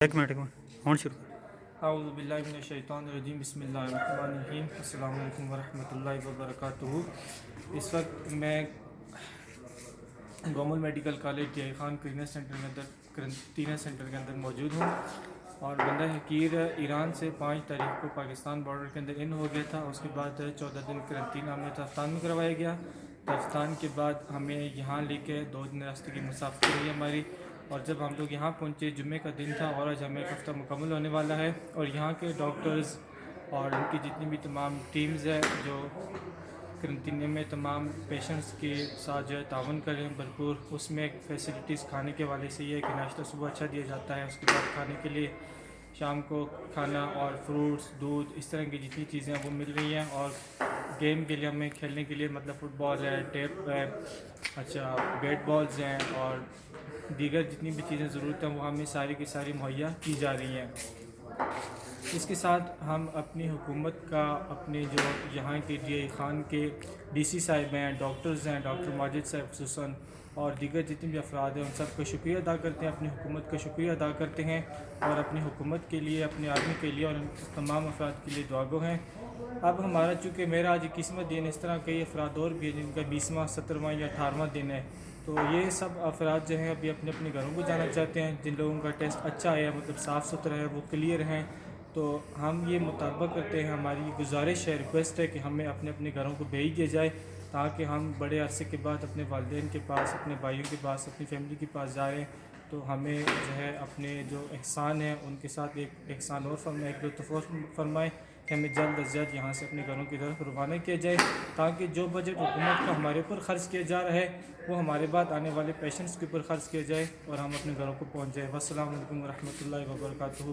ایک منٹ ہوں شروع اعوذ باللہ من الشیطان الرجیم بسم اللہ الرحمن الرحیم السلام علیکم ورحمۃ اللہ وبرکاتہ۔ اس وقت میں گومل میڈیکل کالج جے خان قرنطینہ سینٹر کے اندر موجود ہوں، اور بندہ حقیر ایران سے 5 تاریخ کو پاکستان بارڈر کے اندر ان ہو گیا تھا۔ اس کے بعد 14 دن قرنطینہ ہمیں تفتان میں کروایا گیا۔ تفتان کے بعد ہمیں یہاں لے کے 2 دن راستے کی مسافت رہی ہماری، اور جب ہم لوگ یہاں پہنچے جمعے کا دن تھا، اور آج ہمیں ایک ہفتہ مکمل ہونے والا ہے۔ اور یہاں کے ڈاکٹرز اور ان کی جتنی بھی تمام ٹیمز ہے جو قرنطینے میں تمام پیشنٹس کے ساتھ جو ہے تعاون کریں بھرپور، اس میں فیسلٹیز کھانے کے حوالے سے یہ ہے کہ ناشتہ صبح اچھا دیا جاتا ہے، اس کے بعد کھانے کے لیے شام کو کھانا اور فروٹس دودھ اس طرح کی جتنی چیزیں ہیں وہ مل رہی ہیں، اور گیم کے لیے ہمیں کھیلنے کے لیے مطلب فٹ بال ہے، ٹیپ ہے، اچھا بیٹ بالز ہیں، اور دیگر جتنی بھی چیزیں ضرورت ہیں وہ ہمیں ساری کی ساری مہیا کی جا رہی ہیں۔ اس کے ساتھ ہم اپنی حکومت کا، اپنے جو یہاں کے جے خان کے ڈی سی صاحب ہیں، ڈاکٹرز ہیں، ڈاکٹر ماجد صاحب خصوصاً، اور دیگر جتنے بھی افراد ہیں ان سب کا شکریہ ادا کرتے ہیں، اپنی حکومت کا شکریہ ادا کرتے ہیں، اور اپنی حکومت کے لیے، اپنے آدمی کے لیے اور ان تمام افراد کے لیے دعا گو ہیں۔ اب ہمارا چونکہ میرا آج 21واں دن، اس طرح کئی افراد اور بھی ہیں جن کا 20واں، 17واں یا 18واں دن ہے، تو یہ سب افراد جو ہیں ابھی اپنے اپنے گھروں کو جانا چاہتے ہیں۔ جن لوگوں کا ٹیسٹ اچھا ہے، مطلب صاف ستھرا ہے، وہ کلیئر ہیں، تو ہم یہ مطالبہ کرتے ہیں، ہماری یہ گزارش ہے، ریکویسٹ ہے کہ ہمیں اپنے اپنے گھروں کو بھیج دیا جائے، تاکہ ہم بڑے عرصے کے بعد اپنے والدین کے پاس، اپنے بھائیوں کے پاس، اپنی فیملی کے پاس جائیں، تو ہمیں جو ہے اپنے جو احسان ہیں ان کے ساتھ ایک احسان اور فرمائے، ایک لطف اور فرمائے کہ ہمیں جلد از جلد یہاں سے اپنے گھروں کی طرف روانہ کیا جائے، تاکہ جو بجٹ حکومت کا ہمارے اوپر خرچ کیا جا رہا ہے وہ ہمارے بعد آنے والے پیشنٹس کے اوپر خرچ کیا جائے، اور ہم اپنے گھروں کو پہنچ جائیں۔ والسلام علیکم ورحمۃ اللہ وبرکاتہ۔